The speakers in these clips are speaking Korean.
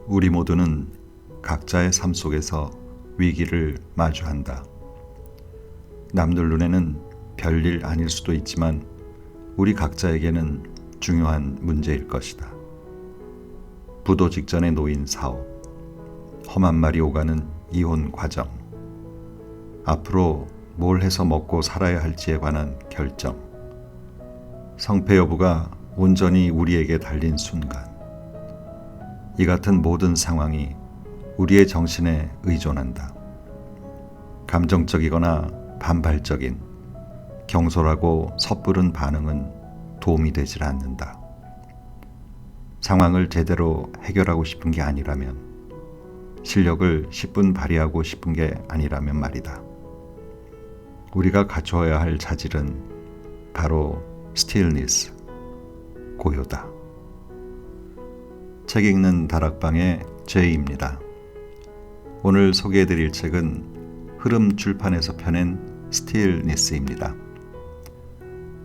우리 모두는 각자의 삶 속에서 위기를 마주한다. 남들 눈에는 별일 아닐 수도 있지만 우리 각자에게는 중요한 문제일 것이다. 부도 직전에 놓인 사업, 험한 말이 오가는 이혼 과정, 앞으로 뭘 해서 먹고 살아야 할지에 관한 결정, 성패 여부가 온전히 우리에게 달린 순간, 이 같은 모든 상황이 우리의 정신에 의존한다. 감정적이거나 반발적인, 경솔하고 섣부른 반응은 도움이 되질 않는다. 상황을 제대로 해결하고 싶은 게 아니라면, 실력을 10분 발휘하고 싶은 게 아니라면 말이다. 우리가 갖추어야 할 자질은 바로 stillness, 고요다. 책 읽는 다락방의 제이입니다. 오늘 소개해드릴 책은 흐름 출판에서 펴낸 stillness입니다.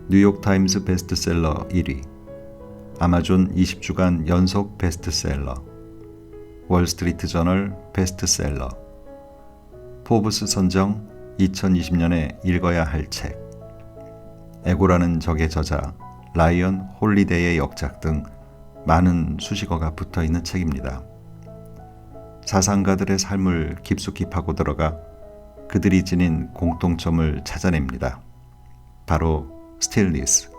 뉴욕타임스 베스트셀러 1위, 아마존 20주간 연속 베스트셀러, 월스트리트 저널 베스트셀러, 포브스 선정 2020년에 읽어야 할 책, 에고라는 적의 저자 라이언 홀리데이의 역작 등 많은 수식어가 붙어있는 책입니다. 사상가들의 삶을 깊숙이 파고 들어가 그들이 지닌 공통점을 찾아냅니다. 바로 stillness,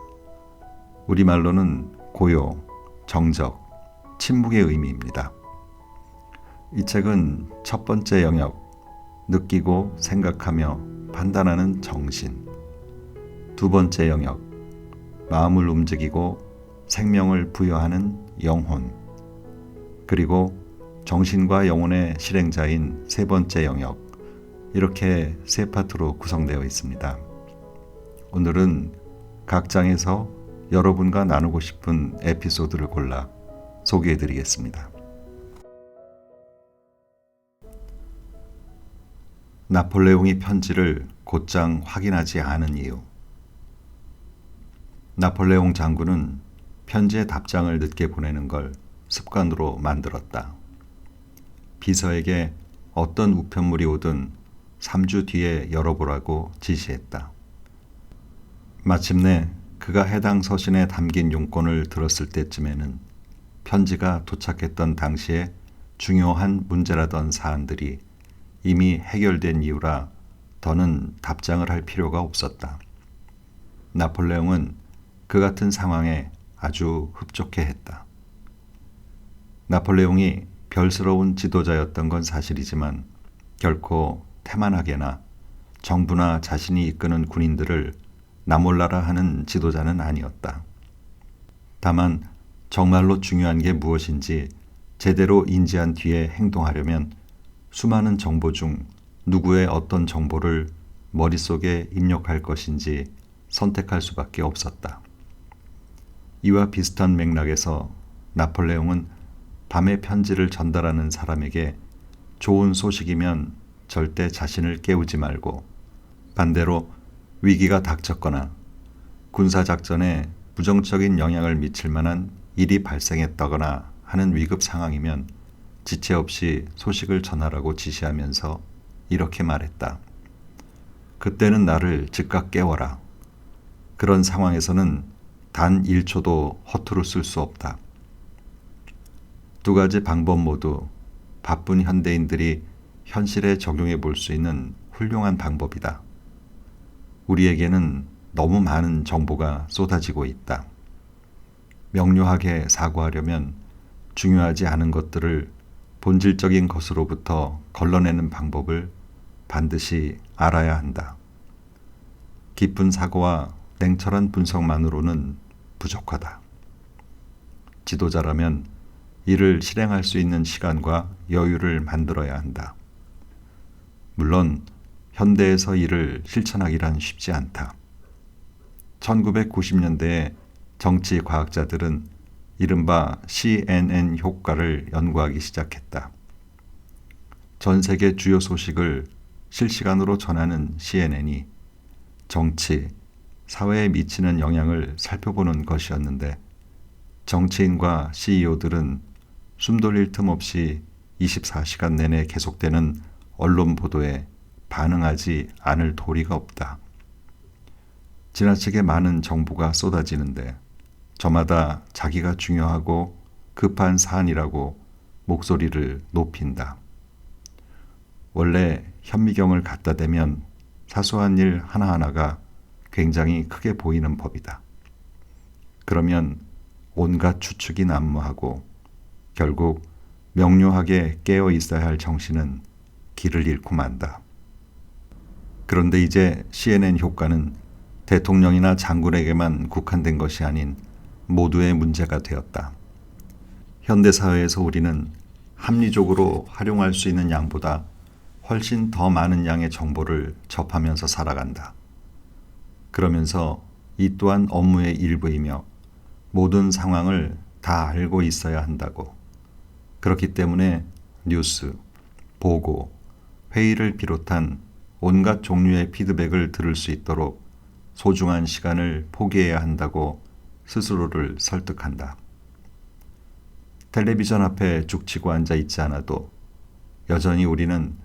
우리말로는 고요, 정적, 침묵의 의미입니다. 이 책은 첫 번째 영역, 느끼고 생각하며 판단하는 정신, 두 번째 영역, 마음을 움직이고 생명을 부여하는 영혼, 그리고 정신과 영혼의 실행자인 세 번째 영역, 이렇게 세 파트로 구성되어 있습니다. 오늘은 각 장에서 여러분과 나누고 싶은 에피소드를 골라 소개해 드리겠습니다. 나폴레옹이 편지를 곧장 확인하지 않은 이유. 나폴레옹 장군은 편지의 답장을 늦게 보내는 걸 습관으로 만들었다. 비서에게 어떤 우편물이 오든 3주 뒤에 열어보라고 지시했다. 마침내 그가 해당 서신에 담긴 용건을 들었을 때쯤에는 편지가 도착했던 당시에 중요한 문제라던 사안들이 이미 해결된 이유라 더는 답장을 할 필요가 없었다. 나폴레옹은 그 같은 상황에 아주 흡족해 했다. 나폴레옹이 별스러운 지도자였던 건 사실이지만 결코 태만하게나 정부나 자신이 이끄는 군인들을 나몰라라 하는 지도자는 아니었다. 다만 정말로 중요한 게 무엇인지 제대로 인지한 뒤에 행동하려면 수많은 정보 중 누구의 어떤 정보를 머릿속에 입력할 것인지 선택할 수밖에 없었다. 이와 비슷한 맥락에서 나폴레옹은 밤에 편지를 전달하는 사람에게 좋은 소식이면 절대 자신을 깨우지 말고, 반대로 위기가 닥쳤거나 군사작전에 부정적인 영향을 미칠 만한 일이 발생했다거나 하는 위급 상황이면 지체 없이 소식을 전하라고 지시하면서 이렇게 말했다. 그때는 나를 즉각 깨워라. 그런 상황에서는 단 1초도 허투루 쓸 수 없다. 두 가지 방법 모두 바쁜 현대인들이 현실에 적용해 볼 수 있는 훌륭한 방법이다. 우리에게는 너무 많은 정보가 쏟아지고 있다. 명료하게 사고하려면 중요하지 않은 것들을 본질적인 것으로부터 걸러내는 방법을 반드시 알아야 한다. 깊은 사고와 냉철한 분석만으로는 부족하다. 지도자라면 이를 실행할 수 있는 시간과 여유를 만들어야 한다. 물론 현대에서 이를 실천하기란 쉽지 않다. 1990년대에 정치 과학자들은 이른바 CNN 효과를 연구하기 시작했다. 전 세계 주요 소식을 실시간으로 전하는 CNN이 정치, 사회에 미치는 영향을 살펴보는 것이었는데 정치인과 CEO들은 숨 돌릴 틈 없이 24시간 내내 계속되는 언론 보도에 반응하지 않을 도리가 없다. 지나치게 많은 정보가 쏟아지는데 저마다 자기가 중요하고 급한 사안이라고 목소리를 높인다. 원래 현미경을 갖다 대면 사소한 일 하나하나가 굉장히 크게 보이는 법이다. 그러면 온갖 추측이 난무하고 결국 명료하게 깨어 있어야 할 정신은 길을 잃고 만다. 그런데 이제 CNN 효과는 대통령이나 장군에게만 국한된 것이 아닌 모두의 문제가 되었다. 현대사회에서 우리는 합리적으로 활용할 수 있는 양보다 훨씬 더 많은 양의 정보를 접하면서 살아간다. 그러면서 이 또한 업무의 일부이며 모든 상황을 다 알고 있어야 한다고. 그렇기 때문에 뉴스, 보고, 회의를 비롯한 온갖 종류의 피드백을 들을 수 있도록 소중한 시간을 포기해야 한다고 스스로를 설득한다. 텔레비전 앞에 죽치고 앉아 있지 않아도 여전히 우리는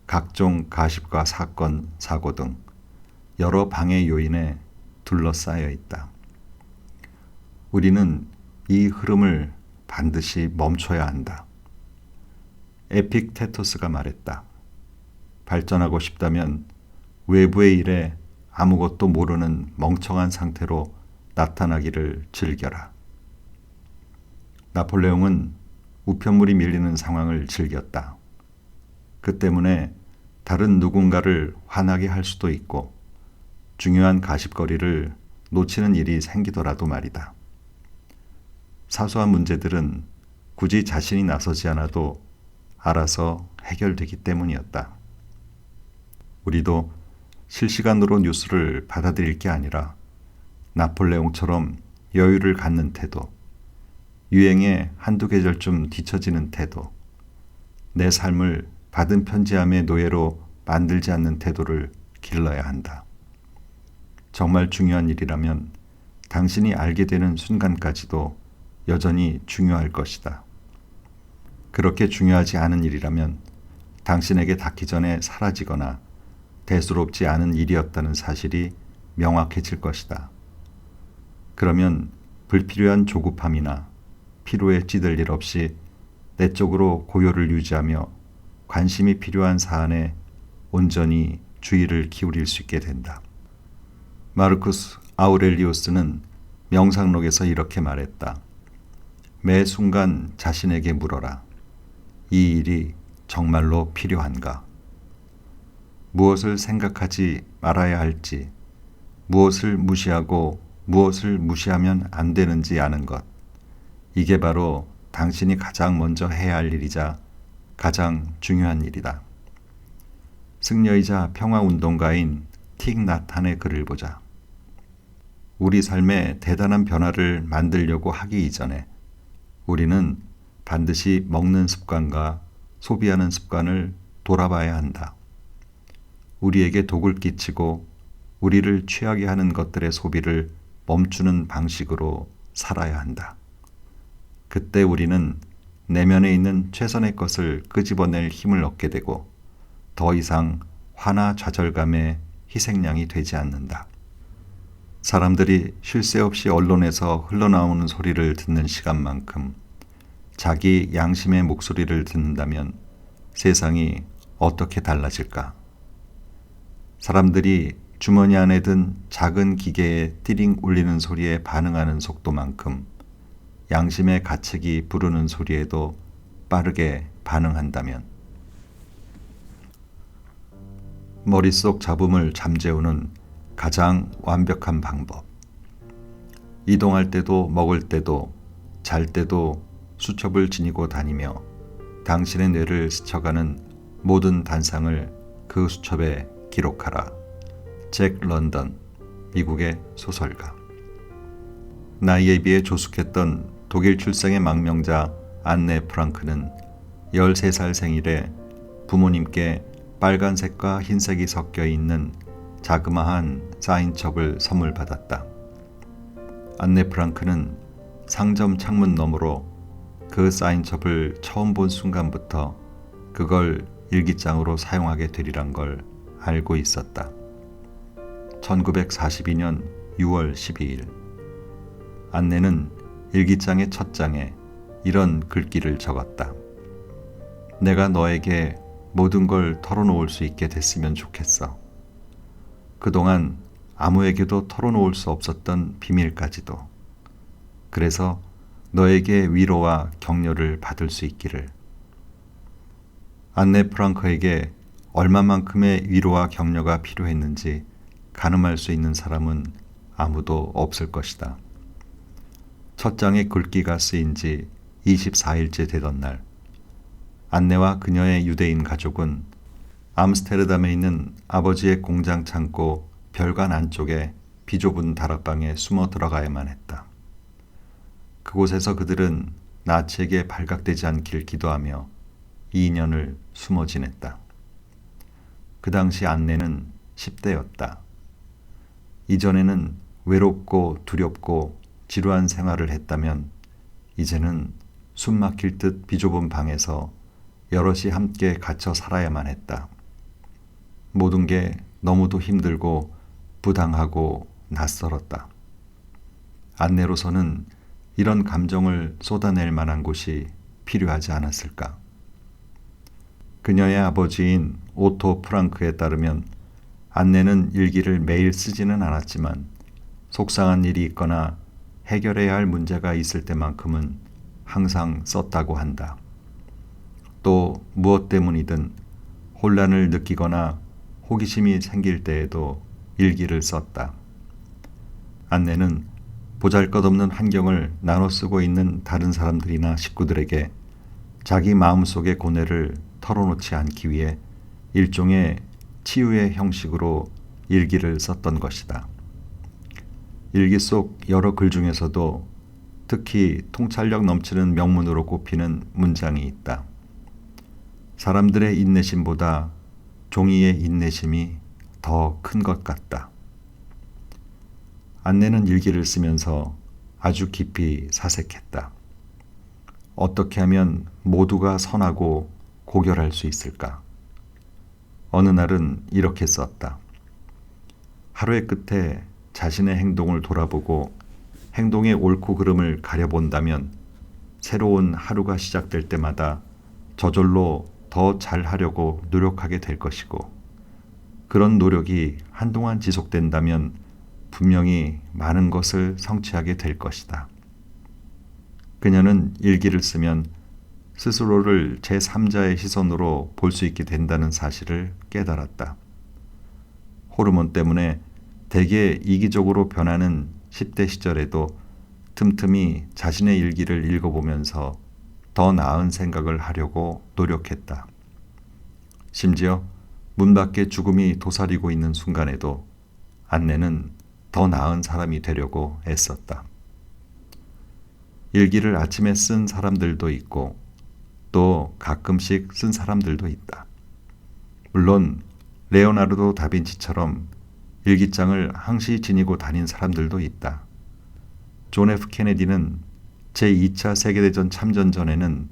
각종 가십과 사건, 사고 등 여러 방해 요인에 둘러싸여 있다. 우리는 이 흐름을 반드시 멈춰야 한다. 에픽테토스가 말했다. 발전하고 싶다면 외부의 일에 아무것도 모르는 멍청한 상태로 나타나기를 즐겨라. 나폴레옹은 우편물이 밀리는 상황을 즐겼다. 그 때문에 다른 누군가를 화나게 할 수도 있고 중요한 가십거리를 놓치는 일이 생기더라도 말이다. 사소한 문제들은 굳이 자신이 나서지 않아도 알아서 해결되기 때문이었다. 우리도 실시간으로 뉴스를 받아들일 게 아니라 나폴레옹처럼 여유를 갖는 태도, 유행에 한두 계절쯤 뒤처지는 태도, 내 삶을 받은 편지함의 노예로 만들지 않는 태도를 길러야 한다. 정말 중요한 일이라면 당신이 알게 되는 순간까지도 여전히 중요할 것이다. 그렇게 중요하지 않은 일이라면 당신에게 닿기 전에 사라지거나 대수롭지 않은 일이었다는 사실이 명확해질 것이다. 그러면 불필요한 조급함이나 피로에 찌들 일 없이 내적으로 고요를 유지하며 관심이 필요한 사안에 온전히 주의를 기울일 수 있게 된다. 마르쿠스 아우렐리우스는 명상록에서 이렇게 말했다. 매 순간 자신에게 물어라. 이 일이 정말로 필요한가? 무엇을 생각하지 말아야 할지, 무엇을 무시하고 무엇을 무시하면 안 되는지 아는 것. 이게 바로 당신이 가장 먼저 해야 할 일이자 가장 중요한 일이다. 승려이자 평화운동가인 틱 나탄의 글을 보자. 우리 삶에 대단한 변화를 만들려고 하기 이전에 우리는 반드시 먹는 습관과 소비하는 습관을 돌아봐야 한다. 우리에게 독을 끼치고 우리를 취하게 하는 것들의 소비를 멈추는 방식으로 살아야 한다. 그때 우리는 내면에 있는 최선의 것을 끄집어낼 힘을 얻게 되고 더 이상 화나 좌절감의 희생양이 되지 않는다. 사람들이 쉴 새 없이 언론에서 흘러나오는 소리를 듣는 시간만큼 자기 양심의 목소리를 듣는다면 세상이 어떻게 달라질까? 사람들이 주머니 안에 든 작은 기계에 띠링 울리는 소리에 반응하는 속도만큼 양심의 가책이 부르는 소리에도 빠르게 반응한다면 머릿속 잡음을 잠재우는 가장 완벽한 방법. 이동할 때도 먹을 때도 잘 때도 수첩을 지니고 다니며 당신의 뇌를 스쳐가는 모든 단상을 그 수첩에 기록하라. 잭 런던, 미국의 소설가. 나이에 비해 조숙했던 독일 출생의 망명자 안네 프랑크는 13살 생일에 부모님께 빨간색과 흰색이 섞여 있는 자그마한 사인첩을 선물 받았다. 안네 프랑크는 상점 창문 너머로 그 사인첩을 처음 본 순간부터 그걸 일기장으로 사용하게 되리란 걸 알고 있었다. 1942년 6월 12일. 안내는 일기장의 첫 장에 이런 글귀를 적었다. 내가 너에게 모든 걸 털어놓을 수 있게 됐으면 좋겠어. 그동안 아무에게도 털어놓을 수 없었던 비밀까지도. 그래서 너에게 위로와 격려를 받을 수 있기를. 안네 프랑크에게 얼마만큼의 위로와 격려가 필요했는지 가늠할 수 있는 사람은 아무도 없을 것이다. 첫 장의 글귀가 쓰인 지 24일째 되던 날, 안네와 그녀의 유대인 가족은 암스테르담에 있는 아버지의 공장 창고 별관 안쪽에 비좁은 다락방에 숨어 들어가야만 했다. 그곳에서 그들은 나치에게 발각되지 않길 기도하며 2년을 숨어 지냈다. 그 당시 안네는 10대였다. 이전에는 외롭고 두렵고 지루한 생활을 했다면 이제는 숨 막힐 듯 비좁은 방에서 여럿이 함께 갇혀 살아야만 했다. 모든 게 너무도 힘들고 부당하고 낯설었다. 안내로서는 이런 감정을 쏟아낼 만한 곳이 필요하지 않았을까. 그녀의 아버지인 오토 프랑크에 따르면 안내는 일기를 매일 쓰지는 않았지만 속상한 일이 있거나 해결해야 할 문제가 있을 때만큼은 항상 썼다고 한다. 또 무엇 때문이든 혼란을 느끼거나 호기심이 생길 때에도 일기를 썼다. 안내는 보잘것없는 환경을 나눠 쓰고 있는 다른 사람들이나 식구들에게 자기 마음속의 고뇌를 털어놓지 않기 위해 일종의 치유의 형식으로 일기를 썼던 것이다. 일기 속 여러 글 중에서도 특히 통찰력 넘치는 명문으로 꼽히는 문장이 있다. 사람들의 인내심보다 종이의 인내심이 더 큰 것 같다. 안내는 일기를 쓰면서 아주 깊이 사색했다. 어떻게 하면 모두가 선하고 고결할 수 있을까? 어느 날은 이렇게 썼다. 하루의 끝에 자신의 행동을 돌아보고 행동의 옳고 그름을 가려본다면 새로운 하루가 시작될 때마다 저절로 더 잘하려고 노력하게 될 것이고 그런 노력이 한동안 지속된다면 분명히 많은 것을 성취하게 될 것이다. 그녀는 일기를 쓰면 스스로를 제3자의 시선으로 볼 수 있게 된다는 사실을 깨달았다. 호르몬 때문에 대개 이기적으로 변하는 10대 시절에도 틈틈이 자신의 일기를 읽어보면서 더 나은 생각을 하려고 노력했다. 심지어 문 밖에 죽음이 도사리고 있는 순간에도 안내는 더 나은 사람이 되려고 애썼다. 일기를 아침에 쓴 사람들도 있고 또 가끔씩 쓴 사람들도 있다. 물론 레오나르도 다빈치처럼 일기장을 항시 지니고 다닌 사람들도 있다. 존 F 케네디는 제2차 세계대전 참전 전에는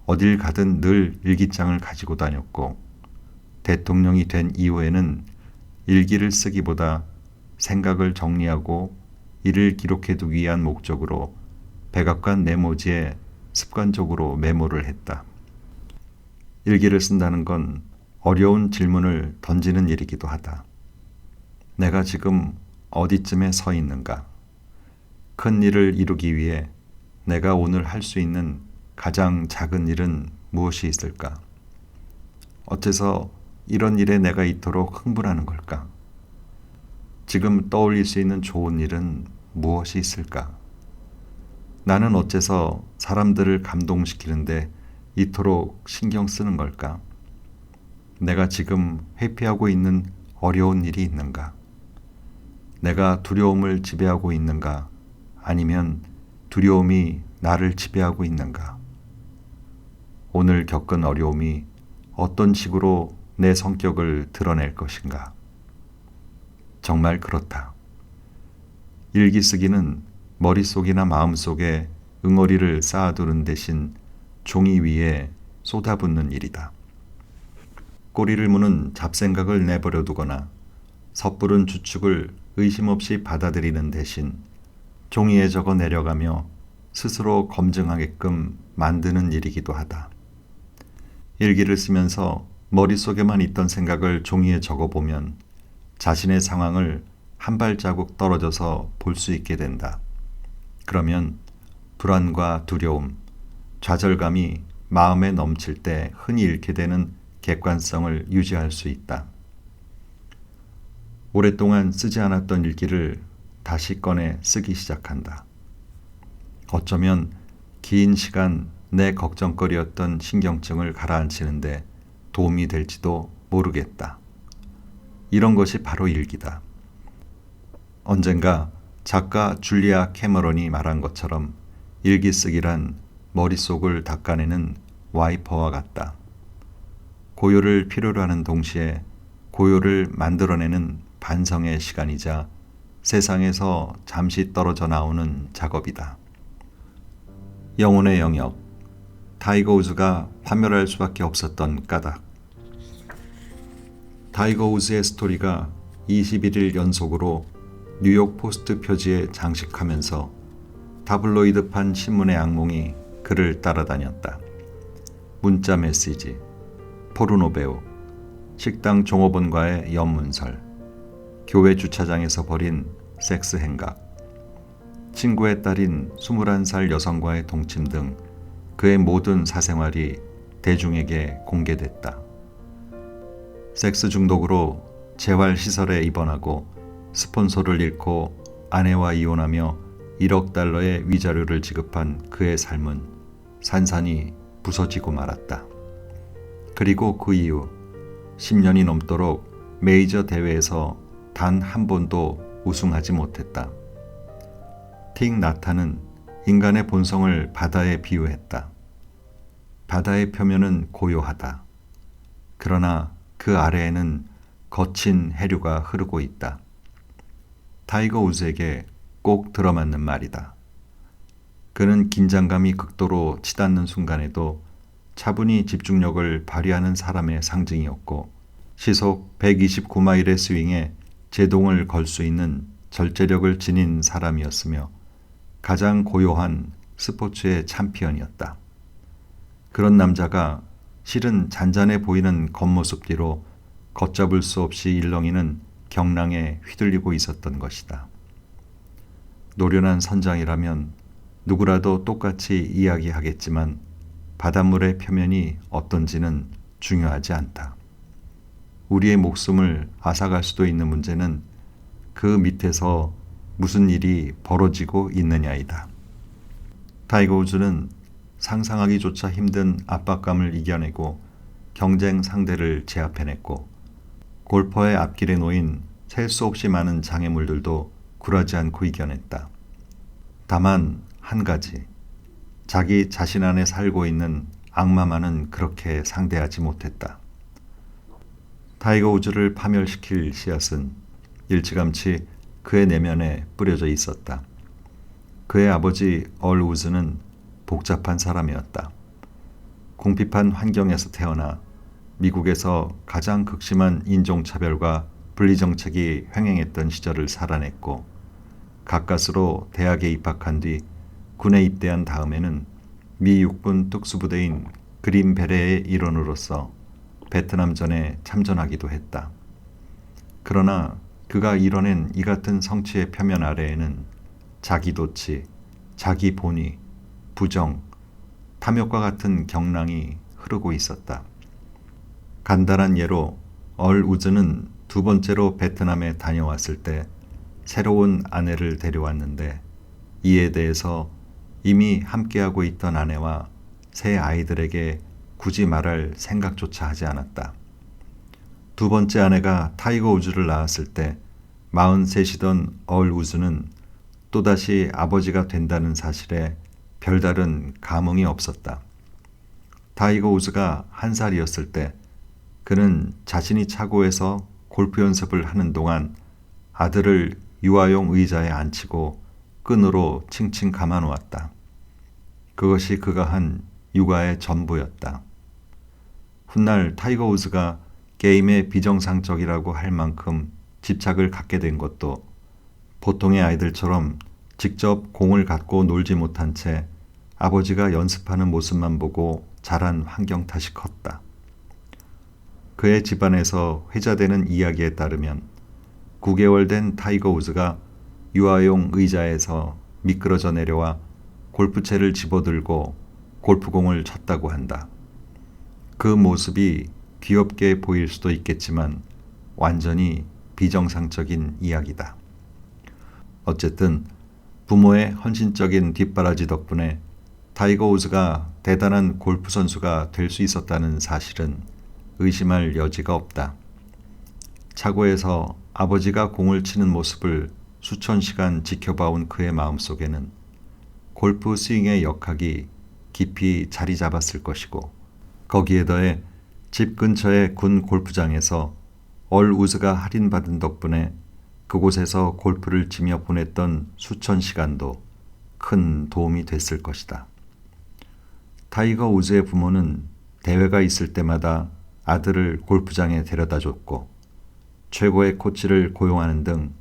어딜 가든 늘 일기장을 가지고 다녔고 대통령이 된 이후에는 일기를 쓰기보다 생각을 정리하고 이를 기록해두기 위한 목적으로 백악관 메모지에 습관적으로 메모를 했다. 일기를 쓴다는 건 어려운 질문을 던지는 일이기도 하다. 내가 지금 어디쯤에 서 있는가? 큰 일을 이루기 위해 내가 오늘 할 수 있는 가장 작은 일은 무엇이 있을까? 어째서 이런 일에 내가 이토록 흥분하는 걸까? 지금 떠올릴 수 있는 좋은 일은 무엇이 있을까? 나는 어째서 사람들을 감동시키는데 이토록 신경 쓰는 걸까? 내가 지금 회피하고 있는 어려운 일이 있는가? 내가 두려움을 지배하고 있는가? 아니면 두려움이 나를 지배하고 있는가? 오늘 겪은 어려움이 어떤 식으로 내 성격을 드러낼 것인가? 정말 그렇다. 일기 쓰기는 머릿속이나 마음속에 응어리를 쌓아두는 대신 종이 위에 쏟아붓는 일이다. 꼬리를 무는 잡생각을 내버려 두거나 섣부른 추측을 의심 없이 받아들이는 대신 종이에 적어 내려가며 스스로 검증하게끔 만드는 일이기도 하다. 일기를 쓰면서 머릿속에만 있던 생각을 종이에 적어보면 자신의 상황을 한 발자국 떨어져서 볼 수 있게 된다. 그러면 불안과 두려움, 좌절감이 마음에 넘칠 때 흔히 잃게 되는 객관성을 유지할 수 있다. 오랫동안 쓰지 않았던 일기를 다시 꺼내 쓰기 시작한다. 어쩌면 긴 시간 내 걱정거리였던 신경증을 가라앉히는데 도움이 될지도 모르겠다. 이런 것이 바로 일기다. 언젠가 작가 줄리아 캐머런이 말한 것처럼 일기 쓰기란 머릿속을 닦아내는 와이퍼와 같다. 고요를 필요로 하는 동시에 고요를 만들어내는 반성의 시간이자 세상에서 잠시 떨어져 나오는 작업이다. 영혼의 영역, 타이거 우즈가 파멸할 수밖에 없었던 까닭. 타이거 우즈의 스토리가 21일 연속으로 뉴욕 포스트 표지에 장식하면서 타블로이드판 신문의 악몽이 그를 따라다녔다. 문자 메시지, 포르노 배우, 식당 종업원과의 연문설, 교회 주차장에서 벌인 섹스 행각, 친구의 딸인 21살 여성과의 동침 등 그의 모든 사생활이 대중에게 공개됐다. 섹스 중독으로 재활시설에 입원하고 스폰서를 잃고 아내와 이혼하며 1억 달러의 위자료를 지급한 그의 삶은 산산이 부서지고 말았다. 그리고 그 이후 10년이 넘도록 메이저 대회에서 단 한 번도 우승하지 못했다. 틱 나타는 인간의 본성을 바다에 비유했다. 바다의 표면은 고요하다. 그러나 그 아래에는 거친 해류가 흐르고 있다. 타이거 우즈에게 꼭 들어맞는 말이다. 그는 긴장감이 극도로 치닫는 순간에도 차분히 집중력을 발휘하는 사람의 상징이었고 시속 129마일의 스윙에 제동을 걸 수 있는 절제력을 지닌 사람이었으며 가장 고요한 스포츠의 챔피언이었다. 그런 남자가 실은 잔잔해 보이는 겉모습 뒤로 걷잡을 수 없이 일렁이는 경랑에 휘둘리고 있었던 것이다. 노련한 선장이라면 누구라도 똑같이 이야기하겠지만 바닷물의 표면이 어떤지는 중요하지 않다. 우리의 목숨을 앗아갈 수도 있는 문제는 그 밑에서 무슨 일이 벌어지고 있느냐이다. 타이거 우즈는 상상하기조차 힘든 압박감을 이겨내고 경쟁 상대를 제압해냈고 골퍼의 앞길에 놓인 셀 수 없이 많은 장애물들도 굴하지 않고 이겨냈다. 다만 한 가지, 자기 자신 안에 살고 있는 악마만은 그렇게 상대하지 못했다. 타이거 우즈를 파멸시킬 씨앗은 일찌감치 그의 내면에 뿌려져 있었다. 그의 아버지 얼 우즈는 복잡한 사람이었다. 궁핍한 환경에서 태어나 미국에서 가장 극심한 인종차별과 분리정책이 횡행했던 시절을 살아냈고 가까스로 대학에 입학한 뒤 군에 입대한 다음에는 미 육군 특수부대인 그린 베레의 일원으로서 베트남전에 참전하기도 했다. 그러나 그가 이뤄낸 이 같은 성취의 표면 아래에는 자기도취, 자기 본위, 부정, 탐욕과 같은 경랑이 흐르고 있었다. 간단한 예로 얼 우즈는 두 번째로 베트남에 다녀왔을 때 새로운 아내를 데려왔는데 이에 대해서 이미 함께하고 있던 아내와 새 아이들에게 굳이 말할 생각조차 하지 않았다. 두 번째 아내가 타이거 우즈를 낳았을 때 43이던 얼 우즈는 또다시 아버지가 된다는 사실에 별다른 감흥이 없었다. 타이거 우즈가 1살이었을 때 그는 자신이 차고에서 골프 연습을 하는 동안 아들을 유아용 의자에 앉히고 끈으로 칭칭 감아놓았다. 그것이 그가 한 육아의 전부였다. 훗날 타이거 우즈가 게임의 비정상적이라고 할 만큼 집착을 갖게 된 것도 보통의 아이들처럼 직접 공을 갖고 놀지 못한 채 아버지가 연습하는 모습만 보고 자란 환경 탓이 컸다. 그의 집안에서 회자되는 이야기에 따르면 9개월 된 타이거 우즈가 유아용 의자에서 미끄러져 내려와 골프채를 집어들고 골프공을 쳤다고 한다. 그 모습이 귀엽게 보일 수도 있겠지만 완전히 비정상적인 이야기다. 어쨌든 부모의 헌신적인 뒷바라지 덕분에 타이거 우즈가 대단한 골프 선수가 될 수 있었다는 사실은 의심할 여지가 없다. 차고에서 아버지가 공을 치는 모습을 수천 시간 지켜봐온 그의 마음속에는 골프 스윙의 역학이 깊이 자리 잡았을 것이고, 거기에 더해 집 근처의 군 골프장에서 얼 우즈가 할인받은 덕분에 그곳에서 골프를 치며 보냈던 수천 시간도 큰 도움이 됐을 것이다. 타이거 우즈의 부모는 대회가 있을 때마다 아들을 골프장에 데려다 줬고 최고의 코치를 고용하는 등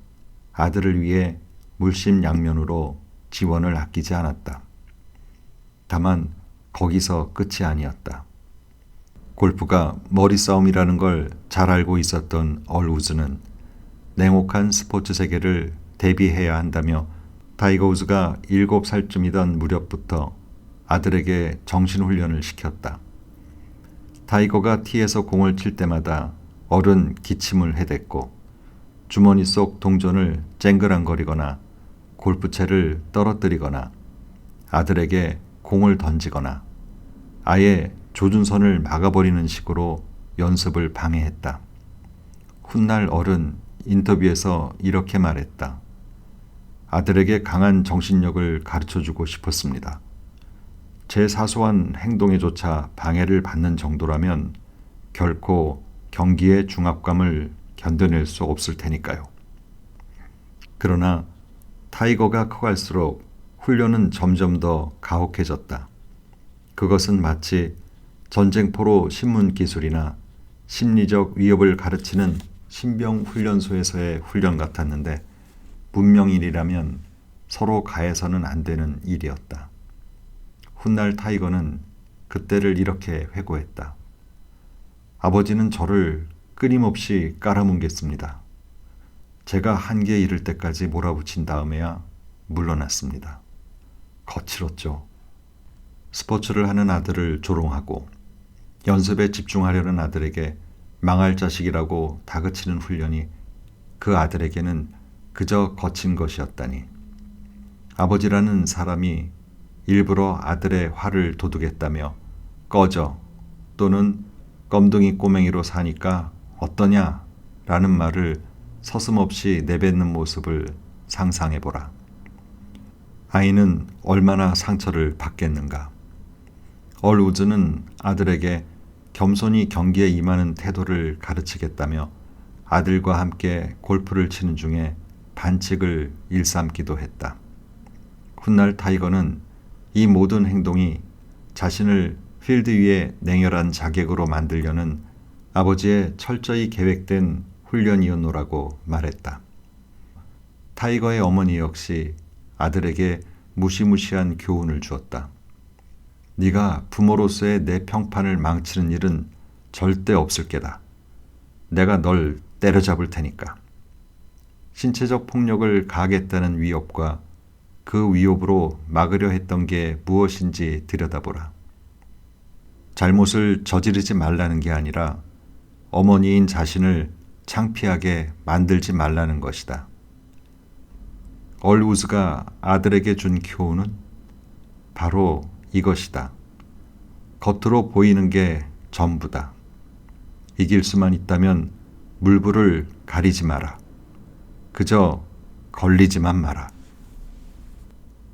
아들을 위해 물심양면으로 지원을 아끼지 않았다. 다만 거기서 끝이 아니었다. 골프가 머리싸움이라는 걸 잘 알고 있었던 얼 우즈는 냉혹한 스포츠 세계를 대비해야 한다며 타이거 우즈가 7살쯤이던 무렵부터 아들에게 정신훈련을 시켰다. 타이거가 티에서 공을 칠 때마다 얼은 기침을 해댔고 주머니 속 동전을 쨍그랑거리거나 골프채를 떨어뜨리거나 아들에게 공을 던지거나 아예 조준선을 막아버리는 식으로 연습을 방해했다. 훗날 얼은 인터뷰에서 이렇게 말했다. 아들에게 강한 정신력을 가르쳐주고 싶었습니다. 제 사소한 행동에조차 방해를 받는 정도라면 결코 경기의 중압감을 견뎌낼 수 없을 테니까요. 그러나 타이거가 커갈수록 훈련은 점점 더 가혹해졌다. 그것은 마치 전쟁포로 신문 기술이나 심리적 위협을 가르치는 신병훈련소에서의 훈련 같았는데 문명인이라면 서로 가해서는 안 되는 일이었다. 훗날 타이거는 그때를 이렇게 회고했다. 아버지는 저를 끊임없이 깔아뭉갰습니다. 제가 한계에 이를 때까지 몰아붙인 다음에야 물러났습니다. 거칠었죠. 스포츠를 하는 아들을 조롱하고 연습에 집중하려는 아들에게 망할 자식이라고 다그치는 훈련이 그 아들에게는 그저 거친 것이었다니. 아버지라는 사람이 일부러 아들의 화를 도두겠다며 꺼져 또는 껌둥이 꼬맹이로 사니까 어떠냐 라는 말을 서슴없이 내뱉는 모습을 상상해보라. 아이는 얼마나 상처를 받겠는가. 얼 우즈는 아들에게 겸손히 경기에 임하는 태도를 가르치겠다며 아들과 함께 골프를 치는 중에 반칙을 일삼기도 했다. 훗날 타이거는 이 모든 행동이 자신을 필드 위에 냉혈한 자객으로 만들려는 아버지의 철저히 계획된 훈련이었노라고 말했다. 타이거의 어머니 역시 아들에게 무시무시한 교훈을 주었다. 네가 부모로서의 내 평판을 망치는 일은 절대 없을 게다. 내가 널 때려잡을 테니까. 신체적 폭력을 가하겠다는 위협과 그 위협으로 막으려 했던 게 무엇인지 들여다보라. 잘못을 저지르지 말라는 게 아니라 어머니인 자신을 창피하게 만들지 말라는 것이다. 얼 우즈가 아들에게 준 교훈은 바로 이것이다. 겉으로 보이는 게 전부다. 이길 수만 있다면 물불을 가리지 마라. 그저 걸리지만 마라.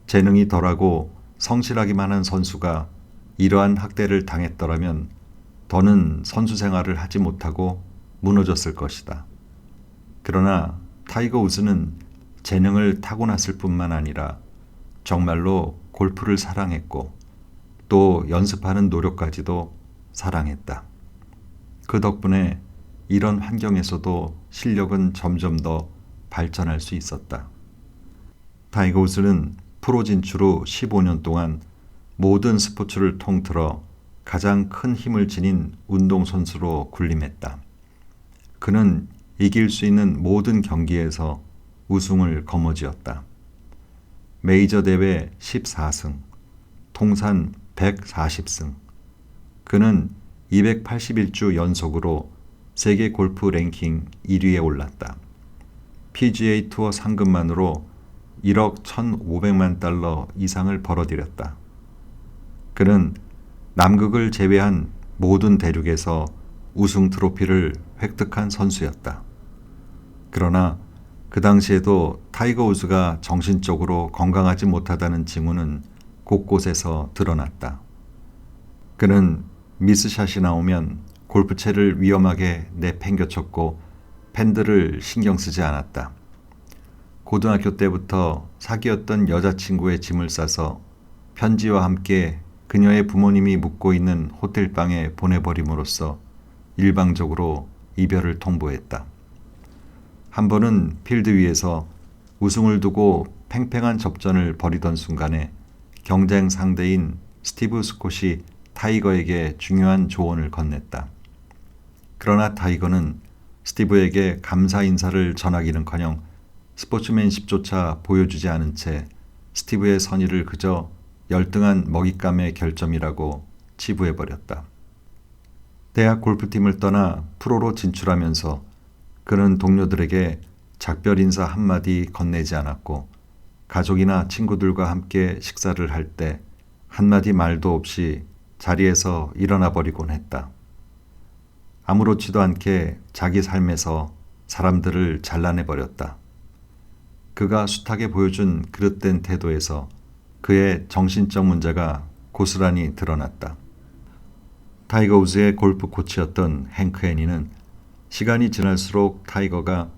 재능이 덜하고 성실하기만 한 선수가 이러한 학대를 당했더라면 더는 선수 생활을 하지 못하고 무너졌을 것이다. 그러나 타이거 우즈는 재능을 타고났을 뿐만 아니라 정말로 골프를 사랑했고 또 연습하는 노력까지도 사랑했다. 그 덕분에 이런 환경에서도 실력은 점점 더 발전할 수 있었다. 타이거 우즈는 프로 진출 후 15년 동안 모든 스포츠를 통틀어 가장 큰 힘을 지닌 운동선수로 군림했다. 그는 이길 수 있는 모든 경기에서 우승을 거머쥐었다. 메이저 대회 14승, 통산 140승. 그는 281주 연속으로 세계 골프 랭킹 1위에 올랐다. PGA 투어 상금만으로 1억 1,500만 달러 이상을 벌어들였다. 그는 남극을 제외한 모든 대륙에서 우승 트로피를 획득한 선수였다. 그러나 그 당시에도 타이거 우즈가 정신적으로 건강하지 못하다는 징후는 곳곳에서 드러났다. 그는 미스샷이 나오면 골프채를 위험하게 내팽겨쳤고 팬들을 신경 쓰지 않았다. 고등학교 때부터 사귀었던 여자친구의 짐을 싸서 편지와 함께 그녀의 부모님이 묵고 있는 호텔방에 보내버림으로써 일방적으로 이별을 통보했다. 한 번은 필드 위에서 우승을 두고 팽팽한 접전을 벌이던 순간에 경쟁 상대인 스티브 스콧이 타이거에게 중요한 조언을 건넸다. 그러나 타이거는 스티브에게 감사 인사를 전하기는커녕 스포츠맨십조차 보여주지 않은 채 스티브의 선의를 그저 열등한 먹잇감의 결점이라고 치부해버렸다. 대학 골프팀을 떠나 프로로 진출하면서 그는 동료들에게 작별 인사 한마디 건네지 않았고 가족이나 친구들과 함께 식사를 할 때 한마디 말도 없이 자리에서 일어나 버리곤 했다. 아무렇지도 않게 자기 삶에서 사람들을 잘라내버렸다. 그가 숱하게 보여준 그릇된 태도에서 그의 정신적 문제가 고스란히 드러났다. 타이거 우즈의 골프 코치였던 행크 애니는 시간이 지날수록 타이거가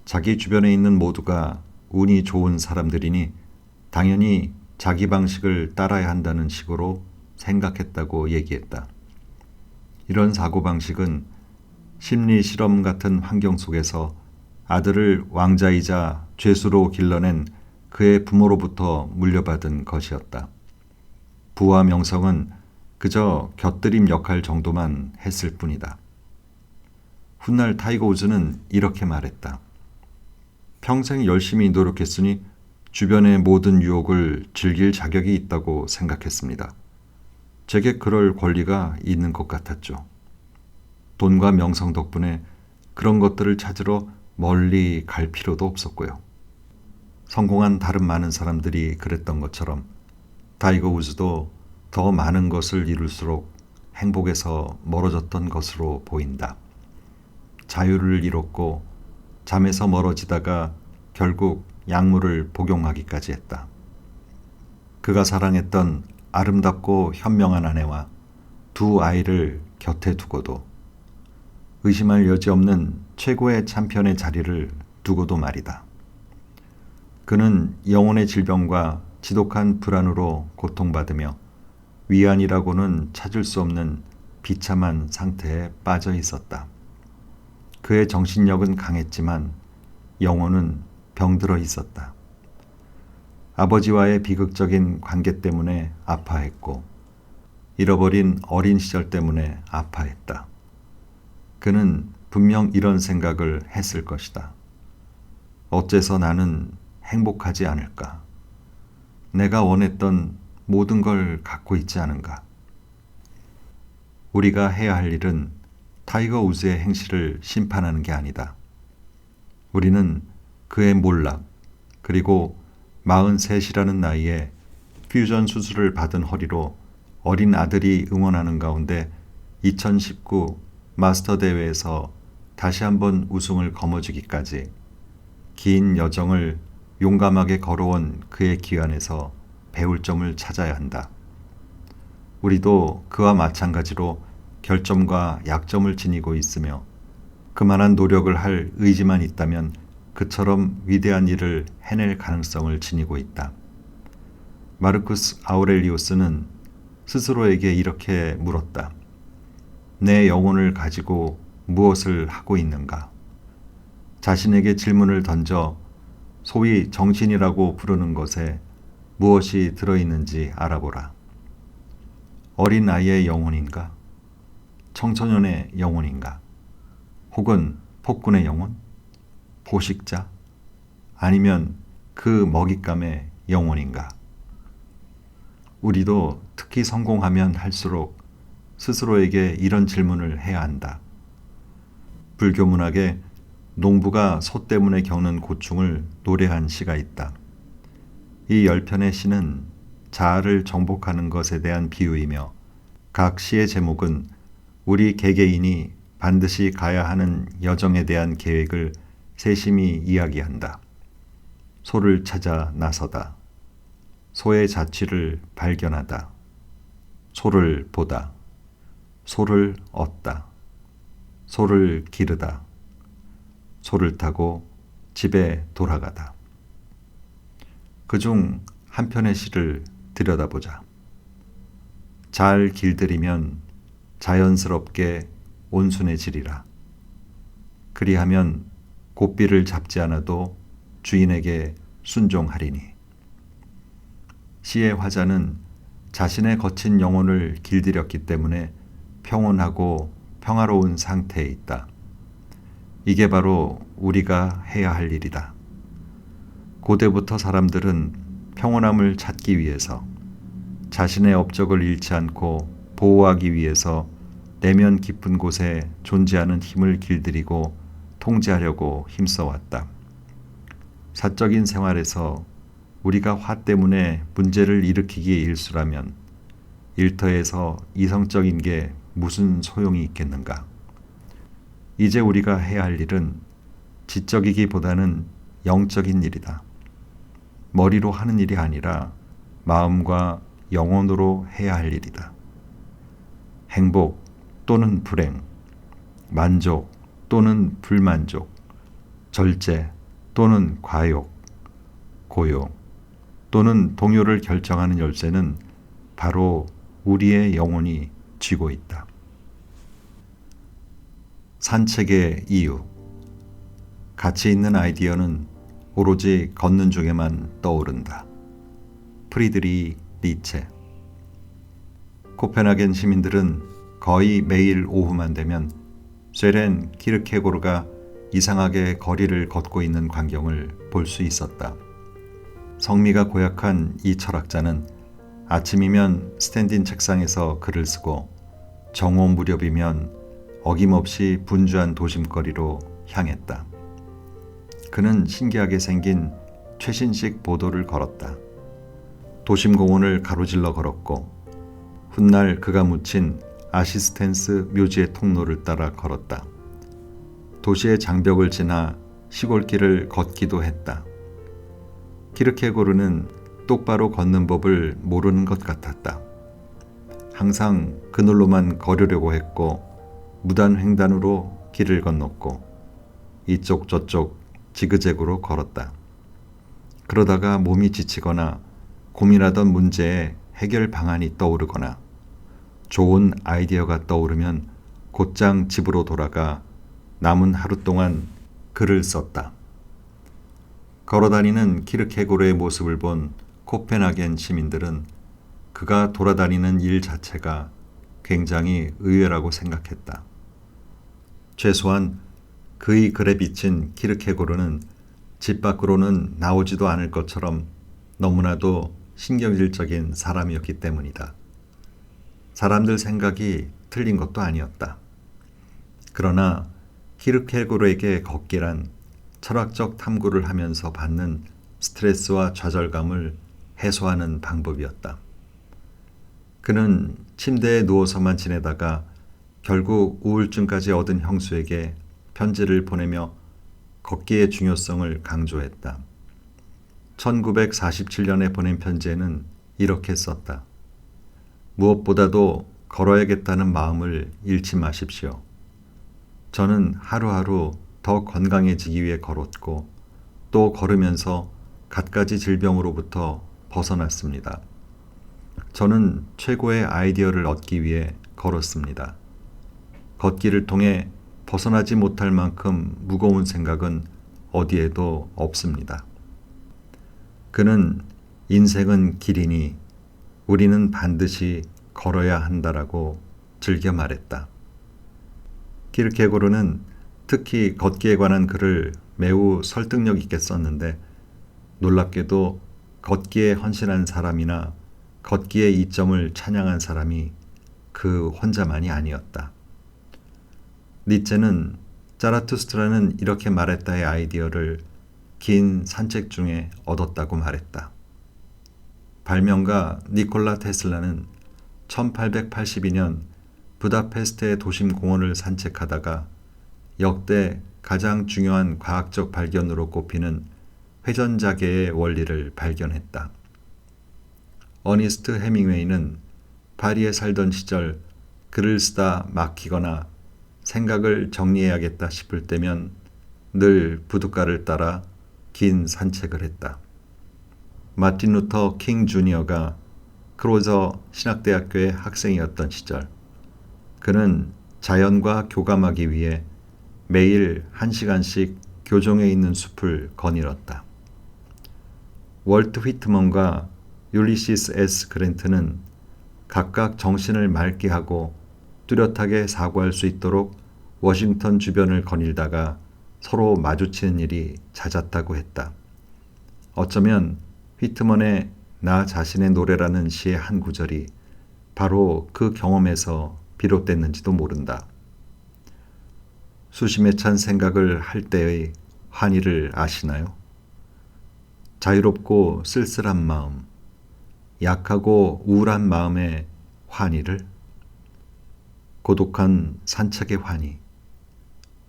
자기 주변에 있는 모두가 운이 좋은 사람들이니 당연히 자기 방식을 따라야 한다는 식으로 생각했다고 얘기했다. 이런 사고방식은 심리 실험 같은 환경 속에서 아들을 왕자이자 죄수로 길러낸 그의 부모로부터 물려받은 것이었다. 부와 명성은 그저 곁들임 역할 정도만 했을 뿐이다. 훗날 타이거 우즈는 이렇게 말했다. 평생 열심히 노력했으니 주변의 모든 유혹을 즐길 자격이 있다고 생각했습니다. 제게 그럴 권리가 있는 것 같았죠. 돈과 명성 덕분에 그런 것들을 찾으러 멀리 갈 필요도 없었고요. 성공한 다른 많은 사람들이 그랬던 것처럼 타이거 우즈도 더 많은 것을 이룰수록 행복에서 멀어졌던 것으로 보인다. 자유를 잃었고 잠에서 멀어지다가 결국 약물을 복용하기까지 했다. 그가 사랑했던 아름답고 현명한 아내와 두 아이를 곁에 두고도 의심할 여지 없는 최고의 챔피언의 자리를 두고도 말이다. 그는 영혼의 질병과 지독한 불안으로 고통받으며 위안이라고는 찾을 수 없는 비참한 상태에 빠져 있었다. 그의 정신력은 강했지만 영혼은 병들어 있었다. 아버지와의 비극적인 관계 때문에 아파했고 잃어버린 어린 시절 때문에 아파했다. 그는 분명 이런 생각을 했을 것이다. 어째서 나는 행복하지 않을까? 내가 원했던 모든 걸 갖고 있지 않은가? 우리가 해야 할 일은 타이거 우즈의 행실을 심판하는 게 아니다. 우리는 그의 몰락, 그리고 43이라는 나이에 퓨전 수술을 받은 허리로 어린 아들이 응원하는 가운데 2019 마스터 대회에서 다시 한번 우승을 거머쥐기까지 긴 여정을 용감하게 걸어온 그의 기안에서 배울 점을 찾아야 한다. 우리도 그와 마찬가지로 결점과 약점을 지니고 있으며 그만한 노력을 할 의지만 있다면 그처럼 위대한 일을 해낼 가능성을 지니고 있다. 마르쿠스 아우렐리우스는 스스로에게 이렇게 물었다. 내 영혼을 가지고 무엇을 하고 있는가? 자신에게 질문을 던져 소위 정신이라고 부르는 것에 무엇이 들어있는지 알아보라. 어린 아이의 영혼인가? 청소년의 영혼인가? 혹은 폭군의 영혼? 포식자? 아니면 그 먹잇감의 영혼인가? 우리도 특히 성공하면 할수록 스스로에게 이런 질문을 해야 한다. 불교 문학에 농부가 소 때문에 겪는 고충을 노래한 시가 있다. 이 10편의 시는 자아를 정복하는 것에 대한 비유이며 각 시의 제목은 우리 개개인이 반드시 가야 하는 여정에 대한 계획을 세심히 이야기한다. 소를 찾아 나서다. 소의 자취를 발견하다. 소를 보다. 소를 얻다. 소를 기르다. 소를 타고 집에 돌아가다. 그중 한 편의 시를 들여다보자. 잘 길들이면 자연스럽게 온순해지리라. 그리하면 고삐를 잡지 않아도 주인에게 순종하리니. 시의 화자는 자신의 거친 영혼을 길들였기 때문에 평온하고 평화로운 상태에 있다. 이게 바로 우리가 해야 할 일이다. 고대부터 사람들은 평온함을 찾기 위해서 자신의 업적을 잃지 않고 보호하기 위해서 내면 깊은 곳에 존재하는 힘을 길들이고 통제하려고 힘써왔다. 사적인 생활에서 우리가 화 때문에 문제를 일으키기에 일쑤라면 일터에서 이성적인 게 무슨 소용이 있겠는가? 이제 우리가 해야 할 일은 지적이기보다는 영적인 일이다. 머리로 하는 일이 아니라 마음과 영혼으로 해야 할 일이다. 행복 또는 불행, 만족 또는 불만족, 절제 또는 과욕, 고욕 또는 동요를 결정하는 열쇠는 바로 우리의 영혼이 쥐고 있다. 산책의 이유. 가치 있는 아이디어는 오로지 걷는 중에만 떠오른다. 프리드리 니체. 코펜하겐 시민들은 거의 매일 오후만 되면 쇠렌 키르케고르가 이상하게 거리를 걷고 있는 광경을 볼 수 있었다. 성미가 고약한 이 철학자는 아침이면 스탠딘 책상에서 글을 쓰고 정오 무렵이면 어김없이 분주한 도심거리로 향했다. 그는 신기하게 생긴 최신식 보도를 걸었다. 도심공원을 가로질러 걸었고 훗날 그가 묻힌 아시스텐스 묘지의 통로를 따라 걸었다. 도시의 장벽을 지나 시골길을 걷기도 했다. 키르케고르는 똑바로 걷는 법을 모르는 것 같았다. 항상 그늘로만 걸으려고 했고 무단횡단으로 길을 건넜고 이쪽 저쪽 지그재그로 걸었다. 그러다가 몸이 지치거나 고민하던 문제에 해결 방안이 떠오르거나 좋은 아이디어가 떠오르면 곧장 집으로 돌아가 남은 하루 동안 글을 썼다. 걸어다니는 키르케고르의 모습을 본 코펜하겐 시민들은 그가 돌아다니는 일 자체가 굉장히 의외라고 생각했다. 최소한 그의 글에 비친 키르케고르는 집 밖으로는 나오지도 않을 것처럼 너무나도 신경질적인 사람이었기 때문이다. 사람들 생각이 틀린 것도 아니었다. 그러나 키르케고르에게 걷기란 철학적 탐구를 하면서 받는 스트레스와 좌절감을 해소하는 방법이었다. 그는 침대에 누워서만 지내다가 결국 우울증까지 얻은 형수에게 편지를 보내며 걷기의 중요성을 강조했다. 1947년에 보낸 편지에는 이렇게 썼다. 무엇보다도 걸어야겠다는 마음을 잃지 마십시오. 저는 하루하루 더 건강해지기 위해 걸었고 또 걸으면서 갖가지 질병으로부터 벗어났습니다. 저는 최고의 아이디어를 얻기 위해 걸었습니다. 걷기를 통해 벗어나지 못할 만큼 무거운 생각은 어디에도 없습니다. 그는 인생은 길이니 우리는 반드시 걸어야 한다라고 즐겨 말했다. 키르케고르는 특히 걷기에 관한 글을 매우 설득력 있게 썼는데 놀랍게도 걷기에 헌신한 사람이나 걷기의 이점을 찬양한 사람이 그 혼자만이 아니었다. 니체는 자라투스트라는 이렇게 말했다의 아이디어를 긴 산책 중에 얻었다고 말했다. 발명가 니콜라 테슬라는 1882년 부다페스트의 도심 공원을 산책하다가 역대 가장 중요한 과학적 발견으로 꼽히는 회전자계의 원리를 발견했다. 어니스트 해밍웨이는 파리에 살던 시절 글을 쓰다 막히거나 생각을 정리해야겠다 싶을 때면 늘 부둣가를 따라 긴 산책을 했다. 마틴 루터 킹 주니어가 크로저 신학대학교의 학생이었던 시절 그는 자연과 교감하기 위해 매일 1시간씩 교정에 있는 숲을 거닐었다. 월트 휘트먼과 율리시스 S. 그랜트는 각각 정신을 맑게 하고 뚜렷하게 사고할 수 있도록 워싱턴 주변을 거닐다가 서로 마주치는 일이 잦았다고 했다. 어쩌면 휘트먼의 나 자신의 노래라는 시의 한 구절이 바로 그 경험에서 비롯됐는지도 모른다. 수심에 찬 생각을 할 때의 환희를 아시나요? 자유롭고 쓸쓸한 마음, 약하고 우울한 마음의 환희를, 고독한 산책의 환희,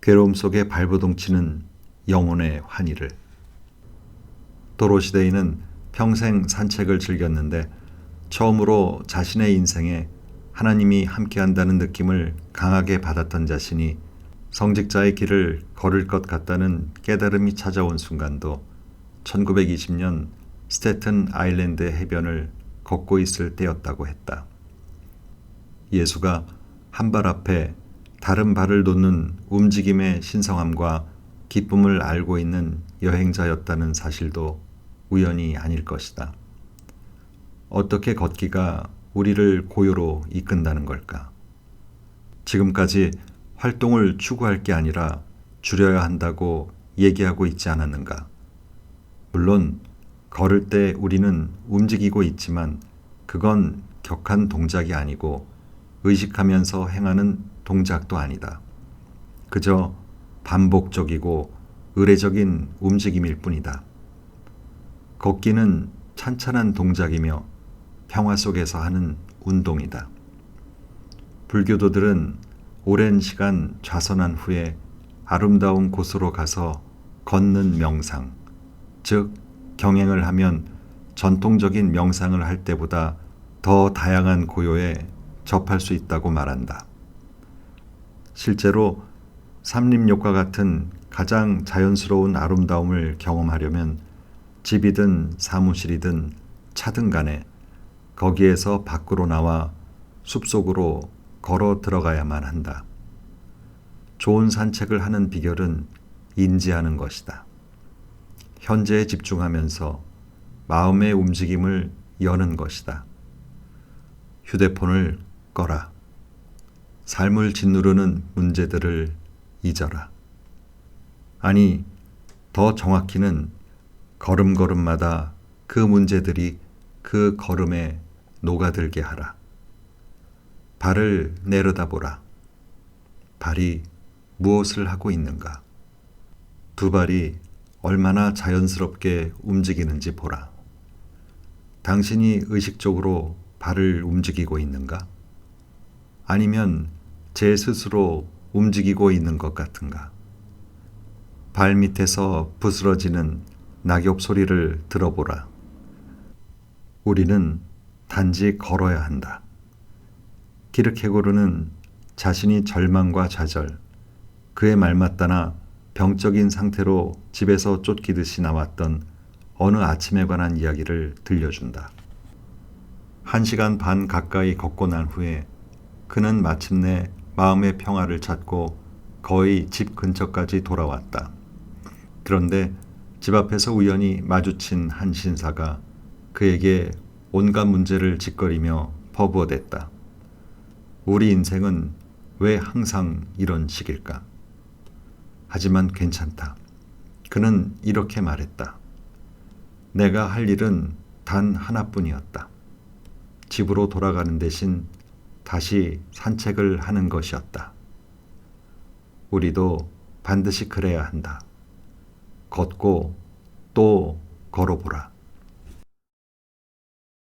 괴로움 속에 발버둥치는 영혼의 환희를. 도로시데이는 평생 산책을 즐겼는데 처음으로 자신의 인생에 하나님이 함께한다는 느낌을 강하게 받았던 자신이 성직자의 길을 걸을 것 같다는 깨달음이 찾아온 순간도 1920년 스태튼 아일랜드의 해변을 걷고 있을 때였다고 했다. 예수가 한 발 앞에 다른 발을 놓는 움직임의 신성함과 기쁨을 알고 있는 여행자였다는 사실도 우연이 아닐 것이다. 어떻게 걷기가 우리를 고요로 이끈다는 걸까? 지금까지 활동을 추구할 게 아니라 줄여야 한다고 얘기하고 있지 않았는가? 물론 걸을 때 우리는 움직이고 있지만 그건 격한 동작이 아니고 의식하면서 행하는 동작도 아니다. 그저 반복적이고 의례적인 움직임일 뿐이다. 걷기는 찬찬한 동작이며 평화 속에서 하는 운동이다. 불교도들은 오랜 시간 좌선한 후에 아름다운 곳으로 가서 걷는 명상, 즉 경행을 하면 전통적인 명상을 할 때보다 더 다양한 고요에 접할 수 있다고 말한다. 실제로 삼림욕과 같은 가장 자연스러운 아름다움을 경험하려면 집이든 사무실이든 차든 간에 거기에서 밖으로 나와 숲속으로 걸어 들어가야만 한다. 좋은 산책을 하는 비결은 인지하는 것이다. 현재에 집중하면서 마음의 움직임을 여는 것이다. 휴대폰을 꺼라. 삶을 짓누르는 문제들을 잊어라. 아니, 더 정확히는 걸음걸음마다 그 문제들이 그 걸음에 녹아들게 하라. 발을 내려다보라. 발이 무엇을 하고 있는가? 두 발이 얼마나 자연스럽게 움직이는지 보라. 당신이 의식적으로 발을 움직이고 있는가? 아니면 제 스스로 움직이고 있는 것 같은가? 발 밑에서 부스러지는 낙엽 소리를 들어보라. 우리는 단지 걸어야 한다. 키르케고르는 자신이 절망과 좌절, 그의 말맞다나 병적인 상태로 집에서 쫓기듯이 나왔던 어느 아침에 관한 이야기를 들려준다. 1시간 반 가까이 걷고 난 후에 그는 마침내 마음의 평화를 찾고 거의 집 근처까지 돌아왔다. 그런데 집 앞에서 우연히 마주친 한 신사가 그에게 온갖 문제를 짓거리며 퍼부어댔다. 우리 인생은 왜 항상 이런 식일까? 하지만 괜찮다. 그는 이렇게 말했다. 내가 할 일은 단 하나뿐이었다. 집으로 돌아가는 대신 다시 산책을 하는 것이었다. 우리도 반드시 그래야 한다. 걷고 또 걸어보라.